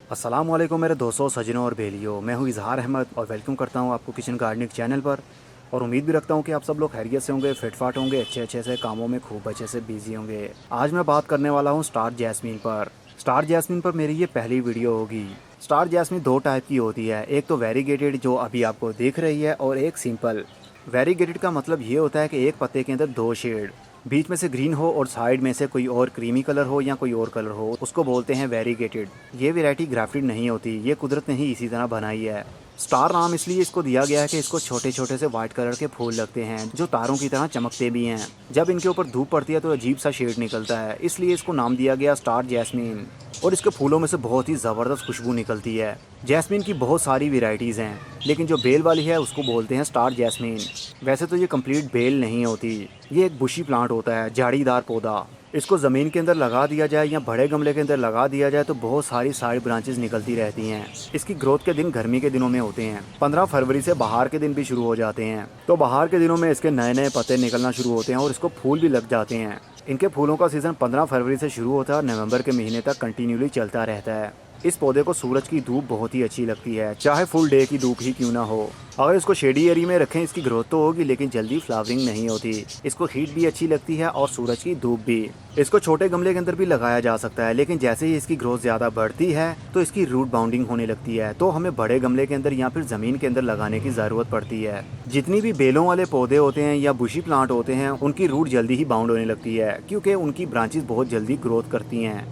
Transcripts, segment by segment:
अस्सलामुअलैकुम मेरे दोस्तों, सजनों और बेलियों। मैं हूं इजहार अहमद और वेलकम करता हूं आपको किचन गार्डनिंग चैनल पर। और उम्मीद भी रखता हूं कि आप सब लोग खैरियत से होंगे, फिटफाट होंगे, अच्छे अच्छे से कामों में खूब अच्छे से बिजी होंगे। आज मैं बात करने वाला हूं स्टार जैस्मीन पर। स्टार जैस्मीन पर मेरी ये पहली वीडियो होगी। स्टार जैस्मीन दो टाइप की होती है, एक तो वेरीगेटेड जो अभी आपको दिख रही है और एक सिंपल। वेरीगेटेड का मतलब ये होता है कि एक पत्ते के अंदर दो शेड, बीच में से ग्रीन हो और साइड में से कोई और क्रीमी कलर हो या कोई और कलर हो, उसको बोलते हैं वेरीगेटेड। ये वैरायटी ग्राफ्टेड नहीं होती, ये कुदरत ने ही इसी तरह बनाई है। स्टार नाम इसलिए इसको दिया गया है कि इसको छोटे छोटे से वाइट कलर के फूल लगते हैं जो तारों की तरह चमकते भी हैं। जब इनके ऊपर धूप पड़ती है तो अजीब सा शेड निकलता है, इसलिए इसको नाम दिया गया स्टार जैस्मीन। और इसके फूलों में से बहुत ही ज़बरदस्त खुशबू निकलती है। जैस्मीन की बहुत सारी वेराइटीज़ हैं, लेकिन जो बेल वाली है उसको बोलते हैं स्टार जैस्मीन। वैसे तो ये कंप्लीट बेल नहीं होती, ये एक बुशी प्लांट होता है, झाड़ीदार पौधा। इसको ज़मीन के अंदर लगा दिया जाए या बड़े गमले के अंदर लगा दिया जाए तो बहुत सारी साइड ब्रांचेस निकलती रहती हैं। इसकी ग्रोथ के दिन गर्मी के दिनों में होते हैं। 15 फरवरी से बाहर के दिन भी शुरू हो जाते हैं, तो बाहर के दिनों में इसके नए नए पत्ते निकलना शुरू होते हैं और इसको फूल भी लग जाते हैं। इनके फूलों का सीज़न 15 फरवरी से शुरू होता है और नवंबर के महीने तक कंटिन्यूली चलता रहता है। इस पौधे को सूरज की धूप बहुत ही अच्छी लगती है, चाहे फुल डे की धूप ही क्यों ना हो। अगर इसको शेडी एरिया में रखें इसकी ग्रोथ तो होगी, लेकिन जल्दी फ्लावरिंग नहीं होती। इसको हीट भी अच्छी लगती है और सूरज की धूप भी। इसको छोटे गमले के अंदर भी लगाया जा सकता है, लेकिन जैसे ही इसकी ग्रोथ ज़्यादा बढ़ती है तो इसकी रूट बाउंडिंग होने लगती है, तो हमें बड़े गमले के अंदर या फिर ज़मीन के अंदर लगाने की ज़रूरत पड़ती है। जितनी भी बेलों वाले पौधे होते हैं या बुशी प्लांट होते हैं, उनकी रूट जल्दी ही बाउंड होने लगती है, क्योंकि उनकी ब्रांचेस बहुत जल्दी ग्रोथ करती हैं।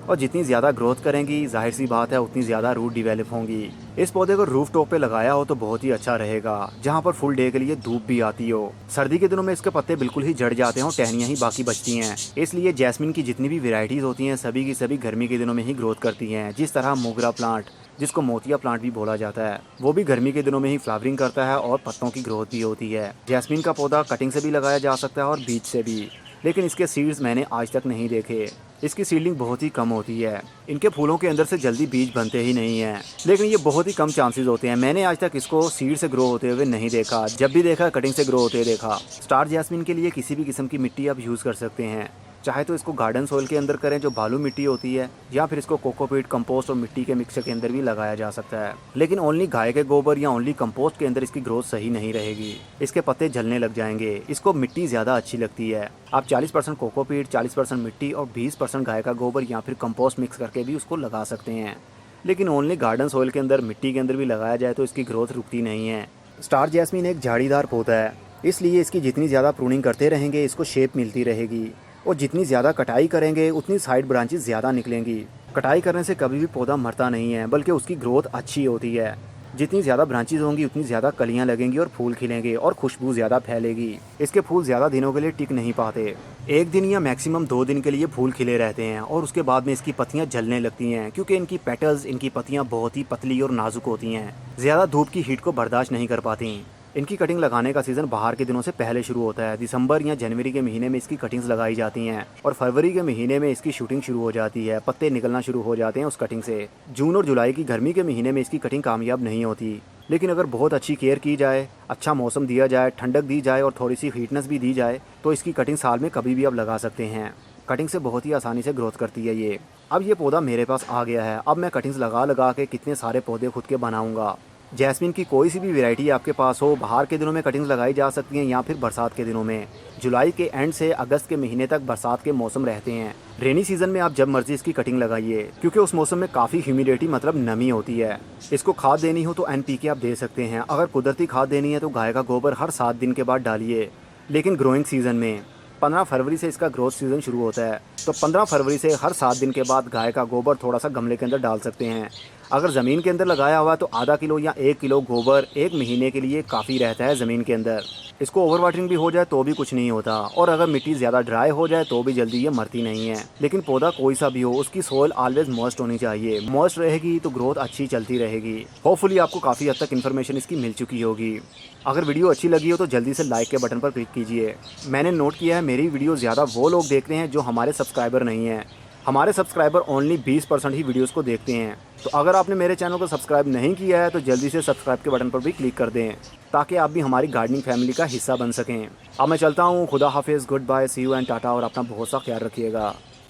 और जितनी ज़्यादा ग्रोथ करेंगी, जाहिर सी बात है उतनी ज़्यादा रूट डिवेलप होंगी। इस पौधे को रूफ टॉप पे लगाया हो तो बहुत ही अच्छा रहेगा, जहाँ पर फुल डे के लिए धूप भी आती हो। सर्दी के दिनों में इसके पत्ते बिल्कुल ही झड़ जाते हैं और टहनियाँ ही बाकी बचती हैं। इसलिए जैस्मिन की जितनी भी वेराइटीज़ होती हैं सभी की सभी गर्मी के दिनों में ही ग्रोथ करती हैं। जिस तरह मोगरा प्लांट, जिसको मोतिया प्लांट भी बोला जाता है, वो भी गर्मी के दिनों में ही फ्लावरिंग करता है और पत्तों की ग्रोथ भी होती है। जैस्मिन का पौधा कटिंग से भी लगाया जा सकता है और बीज से भी, लेकिन इसके सीड्स मैंने आज तक नहीं देखे। इसकी सीडलिंग बहुत ही कम होती है। इनके फूलों के अंदर से जल्दी बीज बनते ही नहीं हैं, लेकिन ये बहुत ही कम चांसेस होते हैं। मैंने आज तक इसको सीड से ग्रो होते हुए नहीं देखा, जब भी देखा कटिंग से ग्रो होते हुए देखा। स्टार जैस्मिन के लिए किसी भी किस्म की मिट्टी आप यूज़ कर सकते हैं, चाहे तो इसको गार्डन सोइल के अंदर करें जो बालू मिट्टी होती है, या फिर इसको कोकोपीट, कंपोस्ट और मिट्टी के मिक्सचर के अंदर भी लगाया जा सकता है। लेकिन ओनली गाय के गोबर या ओनली कंपोस्ट के अंदर इसकी ग्रोथ सही नहीं रहेगी, इसके पत्ते जलने लग जाएंगे। इसको मिट्टी ज़्यादा अच्छी लगती है। आप 40% कोकोपीट, 40% मिट्टी और 20% गाय का गोबर या फिर कंपोस्ट मिक्स करके भी उसको लगा सकते हैं। लेकिन ओनली गार्डन सोइल के अंदर, मिट्टी के अंदर भी लगाया जाए तो इसकी ग्रोथ रुकती नहीं है। स्टार जैस्मिन एक झाड़ीदार पौधा है, इसलिए इसकी जितनी ज़्यादा प्रूनिंग करते रहेंगे इसको शेप मिलती रहेगी, और जितनी ज़्यादा कटाई करेंगे उतनी साइड ब्रांचेस ज़्यादा निकलेंगी। कटाई करने से कभी भी पौधा मरता नहीं है, बल्कि उसकी ग्रोथ अच्छी होती है। जितनी ज़्यादा ब्रांचेस होंगी उतनी ज़्यादा कलियां लगेंगी और फूल खिलेंगे और खुशबू ज़्यादा फैलेगी। इसके फूल ज़्यादा दिनों के लिए टिक नहीं पाते, एक दिन या मैक्सिमम 2 दिन के लिए फूल खिले रहते हैं और उसके बाद में इसकी पत्तियां जलने लगती हैं, क्योंकि इनकी पेटल्स, इनकी पत्तियां बहुत ही पतली और नाजुक होती हैं, ज़्यादा धूप की हीट को बर्दाश्त नहीं कर पाती। इनकी कटिंग लगाने का सीज़न बाहर के दिनों से पहले शुरू होता है। दिसंबर या जनवरी के महीने में इसकी कटिंग्स लगाई जाती हैं और फरवरी के महीने में इसकी शूटिंग शुरू हो जाती है, पत्ते निकलना शुरू हो जाते हैं उस कटिंग से। जून और जुलाई की गर्मी के महीने में इसकी कटिंग कामयाब नहीं होती, लेकिन अगर बहुत अच्छी केयर की जाए, अच्छा मौसम दिया जाए, ठंडक दी जाए और थोड़ी सी हीटनेस भी दी जाए तो इसकी कटिंग साल में कभी भी आप लगा सकते हैं। कटिंग से बहुत ही आसानी से ग्रोथ करती है ये। अब ये पौधा मेरे पास आ गया है, अब मैं कटिंग्स लगा लगा के कितने सारे पौधे खुद के बनाऊंगा। जैस्मिन की कोई सी भी वैरायटी आपके पास हो, बाहर के दिनों में कटिंग्स लगाई जा सकती हैं या फिर बरसात के दिनों में। जुलाई के एंड से अगस्त के महीने तक बरसात के मौसम रहते हैं। रेनी सीजन में आप जब मर्जी इसकी कटिंग लगाइए, क्योंकि उस मौसम में काफ़ी ह्यूमिडिटी मतलब नमी होती है। इसको खाद देनी हो तो NPK आप दे सकते हैं। अगर कुदरती खाद देनी है तो गाय का गोबर हर 7 दिन के बाद डालिए। लेकिन ग्रोइंग सीजन में 15 फरवरी से इसका ग्रोथ सीजन शुरू होता है, तो 15 फरवरी से हर 7 दिन के बाद गाय का गोबर थोड़ा सा गमले के अंदर डाल सकते हैं। अगर ज़मीन के अंदर लगाया हुआ है तो आधा किलो या 1 किलो गोबर 1 महीने के लिए काफ़ी रहता है ज़मीन के अंदर। इसको ओवर वाटरिंग भी हो जाए तो भी कुछ नहीं होता, और अगर मिट्टी ज़्यादा ड्राई हो जाए तो भी जल्दी ये मरती नहीं है। लेकिन पौधा कोई सा भी हो, उसकी सोइल ऑलवेज मॉइस्ट होनी चाहिए। मॉइस्ट रहेगी तो ग्रोथ अच्छी चलती रहेगी। होपफुली आपको काफ़ी हद तक इन्फॉर्मेशन इसकी मिल चुकी होगी। अगर वीडियो अच्छी लगी हो तो जल्दी से लाइक के बटन पर क्लिक कीजिए। मैंने नोट किया है मेरी वीडियो ज़्यादा वो लोग देखते हैं जो हमारे सब्सक्राइबर नहीं हैं। हमारे सब्सक्राइबर ओनली 20% ही वीडियोस को देखते हैं। तो अगर आपने मेरे चैनल को सब्सक्राइब नहीं किया है तो जल्दी से सब्सक्राइब के बटन पर भी क्लिक कर दें, ताकि आप भी हमारी गार्डनिंग फैमिली का हिस्सा बन सकें। अब मैं चलता हूँ, खुदा हाफिज़, good bye, see you and tata, और अपना बहुत सा ख्याल रखिएगा।